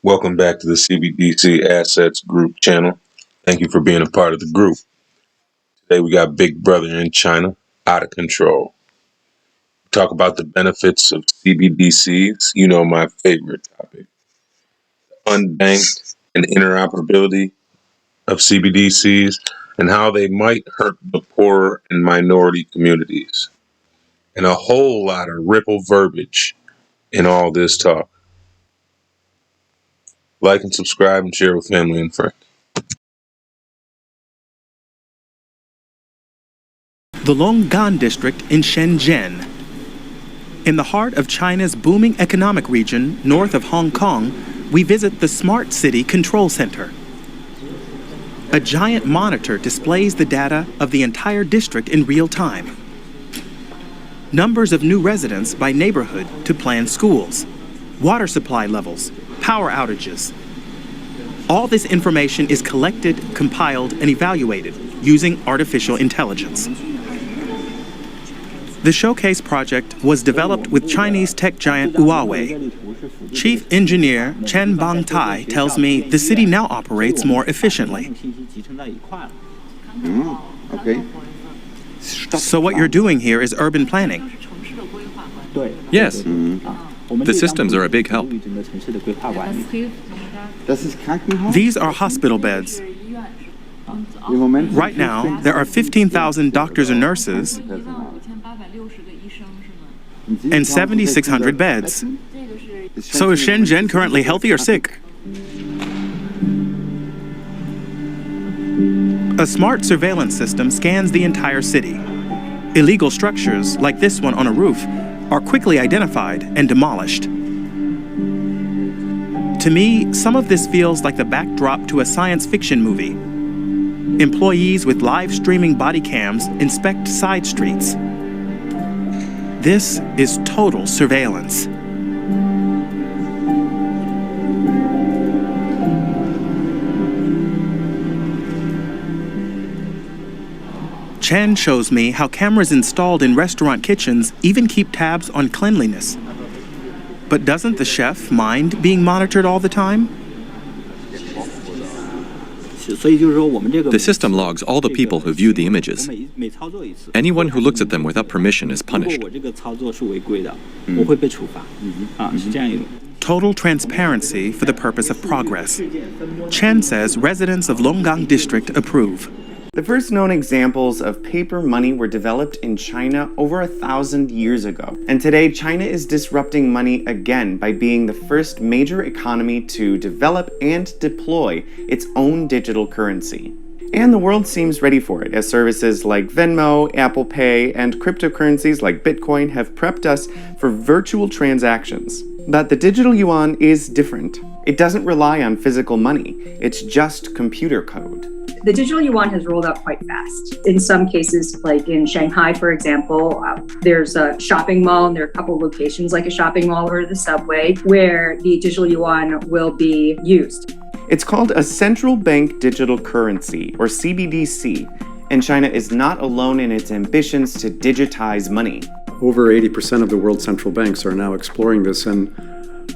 Welcome back to the CBDC Assets Group channel. Thank you for being a part of the group. Today we got Big Brother in China, out of control. Talk about the benefits of CBDCs, you know, my favorite topic. Unbanked and interoperability of CBDCs and how they might hurt the poorer and minority communities. And a whole lot of ripple verbiage in all this talk. Like and subscribe and share with family and friends. The Longgan district in Shenzhen. In the heart of China's booming economic region, north of Hong Kong, we visit the Smart City Control Center. A giant monitor displays the data of the entire district in real time. Numbers of new residents by neighborhood to plan schools, water supply levels, power outages. All this information is collected, compiled, and evaluated using artificial intelligence. The Showcase project was developed with Chinese tech giant Huawei. Chief Engineer Chen Bangtai tells me the city now operates more efficiently. Okay. So what you're doing here is urban planning. Yes. The systems are a big help. These are hospital beds. Right now, there are 15,000 doctors and nurses and 7,600 beds. So is Shenzhen currently healthy or sick? A smart surveillance system scans the entire city. Illegal structures, like this one on a roof, are quickly identified and demolished. To me, some of this feels like the backdrop to a science fiction movie. Employees with live streaming body cams inspect side streets. This is total surveillance. Chen shows me how cameras installed in restaurant kitchens even keep tabs on cleanliness. But doesn't the chef mind being monitored all the time? The system logs all the people who view the images. Anyone who looks at them without permission is punished. Total transparency for the purpose of progress. Chen says residents of Longgang District approve. The first known examples of paper money were developed in China over 1,000 years ago. And today, China is disrupting money again by being the first major economy to develop and deploy its own digital currency. And the world seems ready for it, as services like Venmo, Apple Pay, and cryptocurrencies like Bitcoin have prepped us for virtual transactions. But the digital yuan is different. It doesn't rely on physical money. It's just computer code. The digital yuan has rolled out quite fast. In some cases, like in Shanghai, for example, there's a shopping mall and there are a couple of locations like a shopping mall or the subway where the digital yuan will be used. It's called a central bank digital currency, or CBDC, and China is not alone in its ambitions to digitize money. Over 80% of the world's central banks are now exploring this, and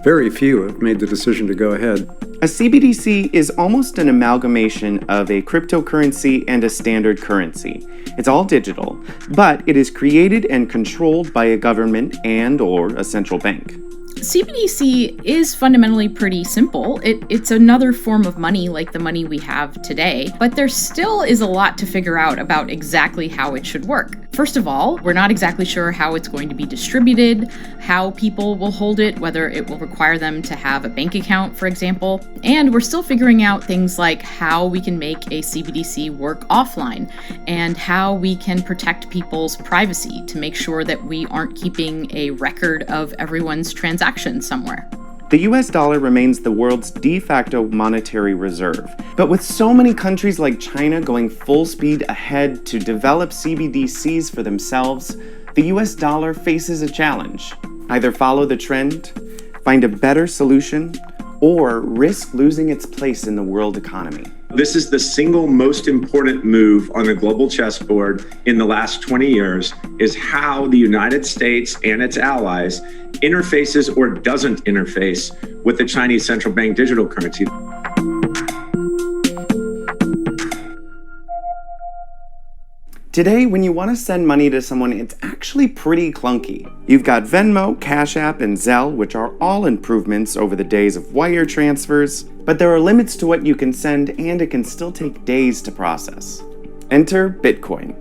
very few have made the decision to go ahead. A CBDC is almost an amalgamation of a cryptocurrency and a standard currency. It's all digital, but it is created and controlled by a government and/or a central bank. CBDC is fundamentally pretty simple. It's another form of money like the money we have today, but there still is a lot to figure out about exactly how it should work. First of all, we're not exactly sure how it's going to be distributed, how people will hold it, whether it will require them to have a bank account, for example. And we're still figuring out things like how we can make a CBDC work offline and how we can protect people's privacy to make sure that we aren't keeping a record of everyone's transactions somewhere. The US dollar remains the world's de facto monetary reserve. But with so many countries like China going full speed ahead to develop CBDCs for themselves, the US dollar faces a challenge. Either follow the trend, find a better solution, or risk losing its place in the world economy. This is the single most important move on the global chessboard in the last 20 years, is how the United States and its allies interfaces or doesn't interface with the Chinese central bank digital currency. Today, when you want to send money to someone, it's actually pretty clunky. You've got Venmo, Cash App, and Zelle, which are all improvements over the days of wire transfers, but there are limits to what you can send, and it can still take days to process. Enter Bitcoin.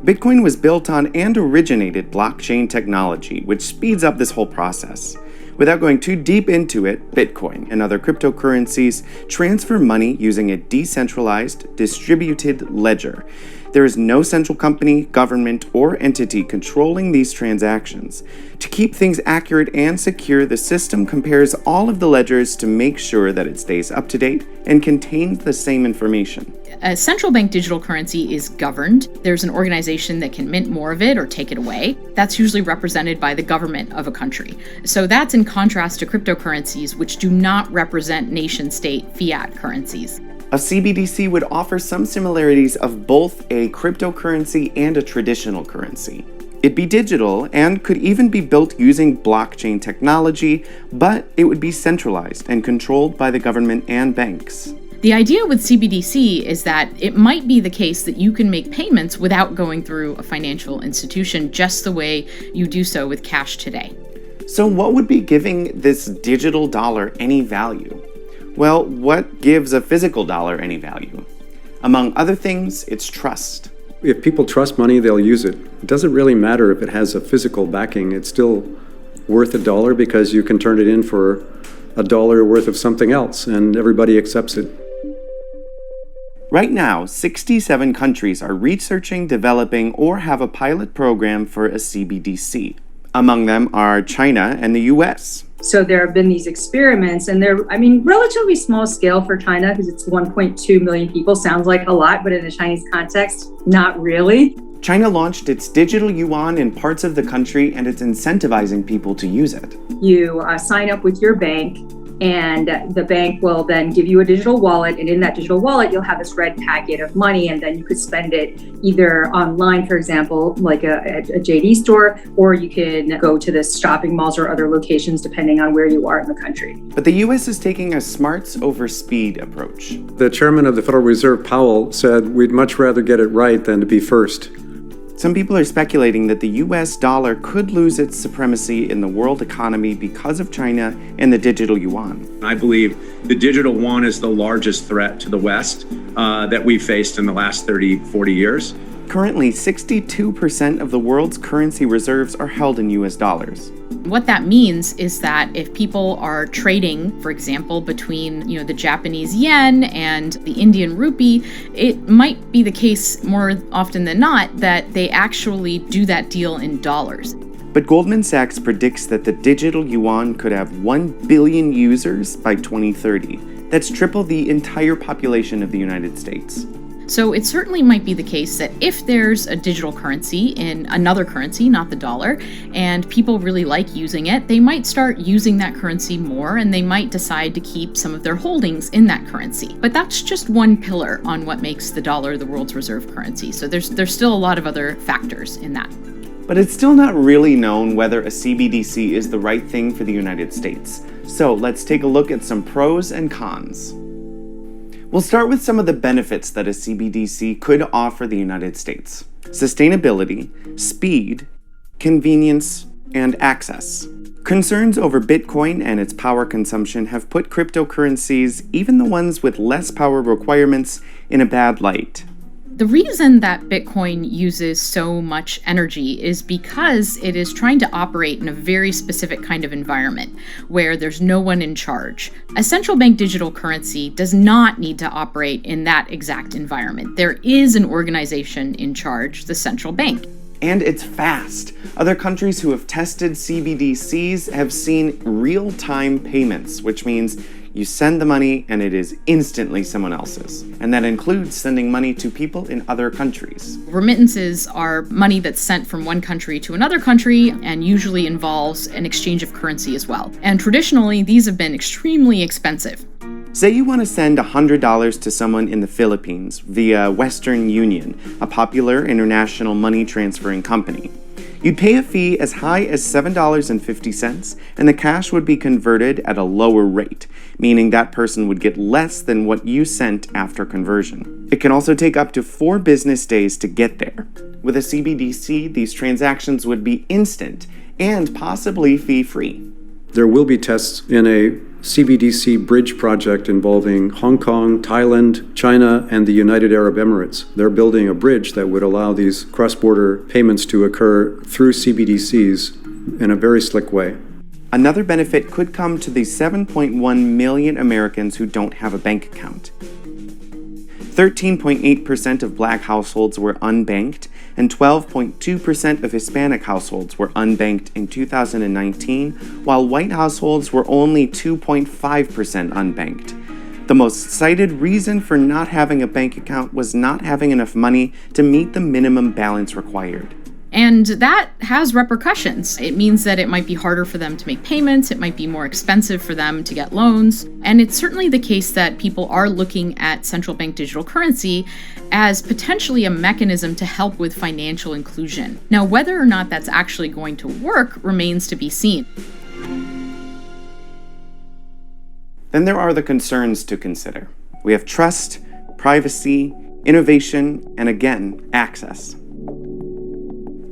Bitcoin was built on and originated blockchain technology, which speeds up this whole process. Without going too deep into it, Bitcoin and other cryptocurrencies transfer money using a decentralized, distributed ledger. There is no central company, government, or entity controlling these transactions. To keep things accurate and secure, the system compares all of the ledgers to make sure that it stays up to date and contains the same information. A central bank digital currency is governed. There's an organization that can mint more of it or take it away. That's usually represented by the government of a country. So that's in contrast to cryptocurrencies, which do not represent nation-state fiat currencies. A CBDC would offer some similarities of both a cryptocurrency and a traditional currency. It'd be digital and could even be built using blockchain technology, but it would be centralized and controlled by the government and banks. The idea with CBDC is that it might be the case that you can make payments without going through a financial institution, just the way you do so with cash today. So what would be giving this digital dollar any value? Well, what gives a physical dollar any value? Among other things, it's trust. If people trust money, they'll use it. It doesn't really matter if it has a physical backing. It's still worth $1 because you can turn it in for $1 worth of something else, and everybody accepts it. Right now, 67 countries are researching, developing, or have a pilot program for a CBDC. Among them are China and the US. So there have been these experiments, and they're, relatively small scale for China because it's 1.2 million people. Sounds like a lot, but in the Chinese context, not really. China launched its digital yuan in parts of the country, and it's incentivizing people to use it. You sign up with your bank, and the bank will then give you a digital wallet, and in that digital wallet, you'll have this red packet of money, and then you could spend it either online, for example, like a JD store, or you can go to the shopping malls or other locations, depending on where you are in the country. But the US is taking a smarts over speed approach. The chairman of the Federal Reserve, Powell, said we'd much rather get it right than to be first. Some people are speculating that the US dollar could lose its supremacy in the world economy because of China and the digital yuan. I believe the digital yuan is the largest threat to the West that we've faced in the last 30, 40 years. Currently, 62% of the world's currency reserves are held in US dollars. What that means is that if people are trading, for example, between the Japanese yen and the Indian rupee, it might be the case more often than not that they actually do that deal in dollars. But Goldman Sachs predicts that the digital yuan could have 1 billion users by 2030. That's triple the entire population of the United States. So it certainly might be the case that if there's a digital currency in another currency, not the dollar, and people really like using it, they might start using that currency more, and they might decide to keep some of their holdings in that currency. But that's just one pillar on what makes the dollar the world's reserve currency. So there's still a lot of other factors in that. But it's still not really known whether a CBDC is the right thing for the United States. So let's take a look at some pros and cons. We'll start with some of the benefits that a CBDC could offer the United States: sustainability, speed, convenience, and access. Concerns over Bitcoin and its power consumption have put cryptocurrencies, even the ones with less power requirements, in a bad light. The reason that Bitcoin uses so much energy is because it is trying to operate in a very specific kind of environment where there's no one in charge. A central bank digital currency does not need to operate in that exact environment. There is an organization in charge, the central bank. And it's fast. Other countries who have tested CBDCs have seen real-time payments, which means you send the money and it is instantly someone else's. And that includes sending money to people in other countries. Remittances are money that's sent from one country to another country and usually involves an exchange of currency as well. And traditionally, these have been extremely expensive. Say you want to send $100 to someone in the Philippines via Western Union, a popular international money transferring company. You'd pay a fee as high as $7.50, and the cash would be converted at a lower rate, meaning that person would get less than what you sent after conversion. It can also take up to 4 business days to get there. With a CBDC, these transactions would be instant and possibly fee-free. There will be tests in a CBDC bridge project involving Hong Kong, Thailand, China, and the United Arab Emirates. They're building a bridge that would allow these cross-border payments to occur through CBDCs in a very slick way. Another benefit could come to the 7.1 million Americans who don't have a bank account. 13.8% of Black households were unbanked, and 12.2% of Hispanic households were unbanked in 2019, while white households were only 2.5% unbanked. The most cited reason for not having a bank account was not having enough money to meet the minimum balance required. And that has repercussions. It means that it might be harder for them to make payments, it might be more expensive for them to get loans, and it's certainly the case that people are looking at central bank digital currency as potentially a mechanism to help with financial inclusion. Now, whether or not that's actually going to work remains to be seen. Then there are the concerns to consider. We have trust, privacy, innovation, and again, access.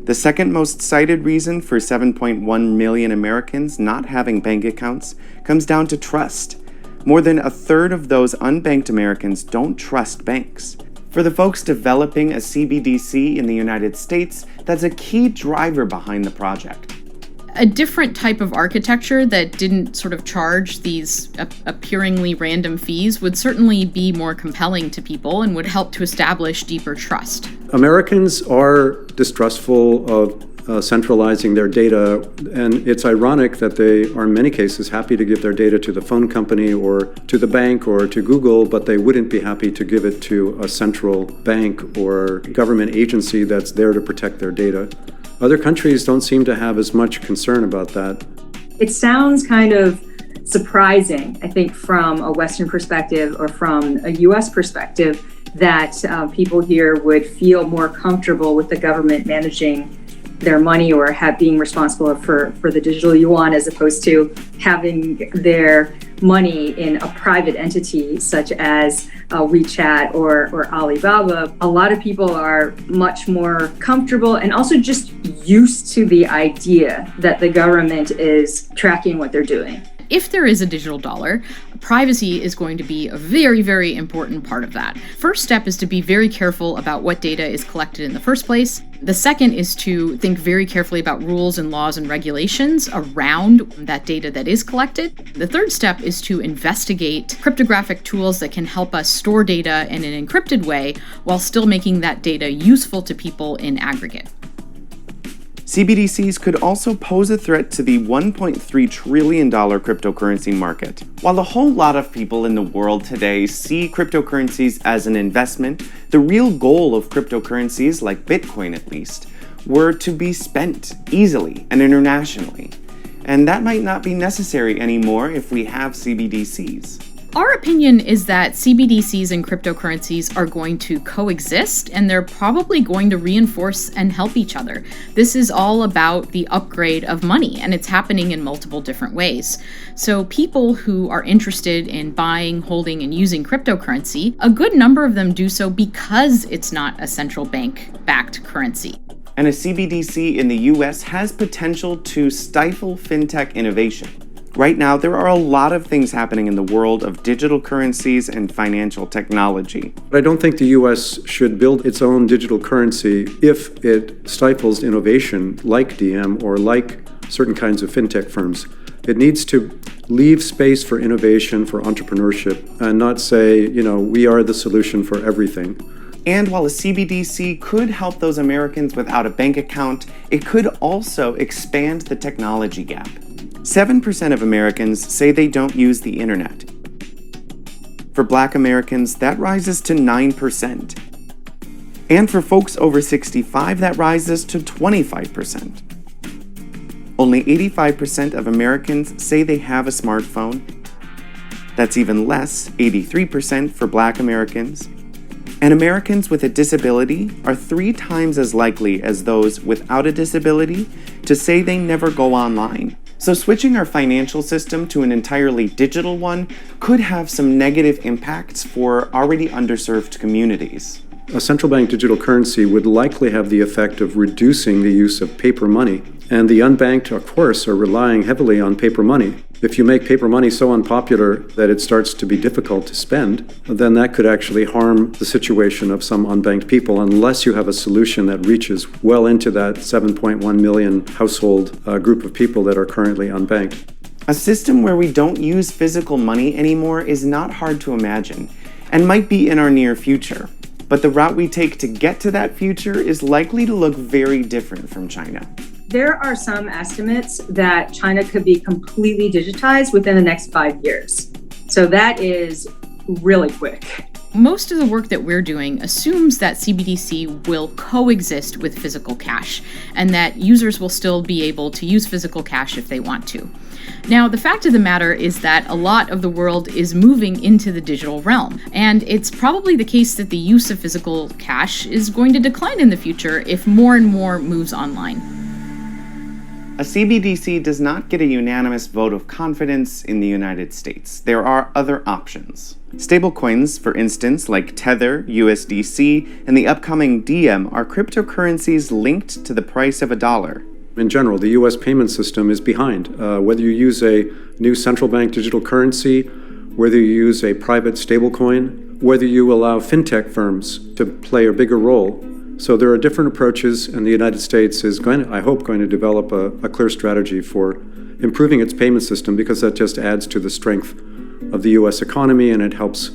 The second most cited reason for 7.1 million Americans not having bank accounts comes down to trust. More than a third of those unbanked Americans don't trust banks. For the folks developing a CBDC in the United States, that's a key driver behind the project. A different type of architecture that didn't sort of charge these appearingly random fees would certainly be more compelling to people and would help to establish deeper trust. Americans are distrustful of centralizing their data, and it's ironic that they are in many cases happy to give their data to the phone company or to the bank or to Google, but they wouldn't be happy to give it to a central bank or government agency that's there to protect their data. Other countries don't seem to have as much concern about that. It sounds kind of surprising, I think, from a Western perspective or from a US perspective, that people here would feel more comfortable with the government managing their money or being responsible for the digital yuan as opposed to having their money in a private entity such as WeChat or Alibaba. A lot of people are much more comfortable and also just used to the idea that the government is tracking what they're doing. If there is a digital dollar, privacy is going to be a very, very important part of that. First step is to be very careful about what data is collected in the first place. The second is to think very carefully about rules and laws and regulations around that data that is collected. The third step is to investigate cryptographic tools that can help us store data in an encrypted way while still making that data useful to people in aggregate. CBDCs could also pose a threat to the $1.3 trillion cryptocurrency market. While a whole lot of people in the world today see cryptocurrencies as an investment, the real goal of cryptocurrencies, like Bitcoin at least, were to be spent easily and internationally. And that might not be necessary anymore if we have CBDCs. Our opinion is that CBDCs and cryptocurrencies are going to coexist, and they're probably going to reinforce and help each other. This is all about the upgrade of money, and it's happening in multiple different ways. So people who are interested in buying, holding, and using cryptocurrency, a good number of them do so because it's not a central bank-backed currency. And a CBDC in the US has potential to stifle fintech innovation. Right now, there are a lot of things happening in the world of digital currencies and financial technology. But I don't think the U.S. should build its own digital currency if it stifles innovation like DM or like certain kinds of fintech firms. It needs to leave space for innovation, for entrepreneurship, and not say, we are the solution for everything. And while a CBDC could help those Americans without a bank account, it could also expand the technology gap. 7% of Americans say they don't use the internet. For Black Americans, that rises to 9%. And for folks over 65, that rises to 25%. Only 85% of Americans say they have a smartphone, That's even less, 83% for Black Americans. And Americans with a disability are 3 times as likely as those without a disability to say they never go online. So switching our financial system to an entirely digital one could have some negative impacts for already underserved communities. A central bank digital currency would likely have the effect of reducing the use of paper money. And the unbanked, of course, are relying heavily on paper money. If you make paper money so unpopular that it starts to be difficult to spend, then that could actually harm the situation of some unbanked people unless you have a solution that reaches well into that 7.1 million household group of people that are currently unbanked. A system where we don't use physical money anymore is not hard to imagine and might be in our near future. But the route we take to get to that future is likely to look very different from China. There are some estimates that China could be completely digitized within the next 5 years. So that is really quick. Most of the work that we're doing assumes that CBDC will coexist with physical cash, and that users will still be able to use physical cash if they want to. Now, the fact of the matter is that a lot of the world is moving into the digital realm, and it's probably the case that the use of physical cash is going to decline in the future if more and more moves online. A CBDC does not get a unanimous vote of confidence in the United States. There are other options. Stablecoins, for instance, like Tether, USDC, and the upcoming Diem are cryptocurrencies linked to the price of a dollar. In general, the U.S. payment system is behind. Whether you use a new central bank digital currency, whether you use a private stablecoin, whether you allow fintech firms to play a bigger role. So there are different approaches, and the United States is I hope, going to develop a clear strategy for improving its payment system, because that just adds to the strength of the U.S. economy, and it helps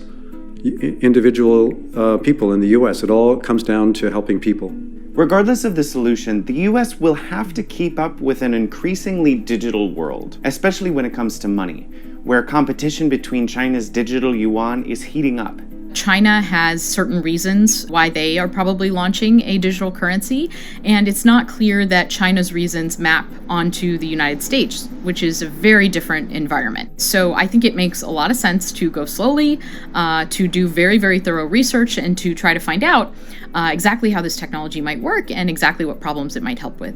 individual people in the U.S. It all comes down to helping people. Regardless of the solution, the US will have to keep up with an increasingly digital world, especially when it comes to money, where competition between China's digital yuan is heating up. China has certain reasons why they are probably launching a digital currency, and it's not clear that China's reasons map onto the United States, which is a very different environment. So I think it makes a lot of sense to go slowly, to do very, very thorough research, and to try to find out exactly how this technology might work and exactly what problems it might help with.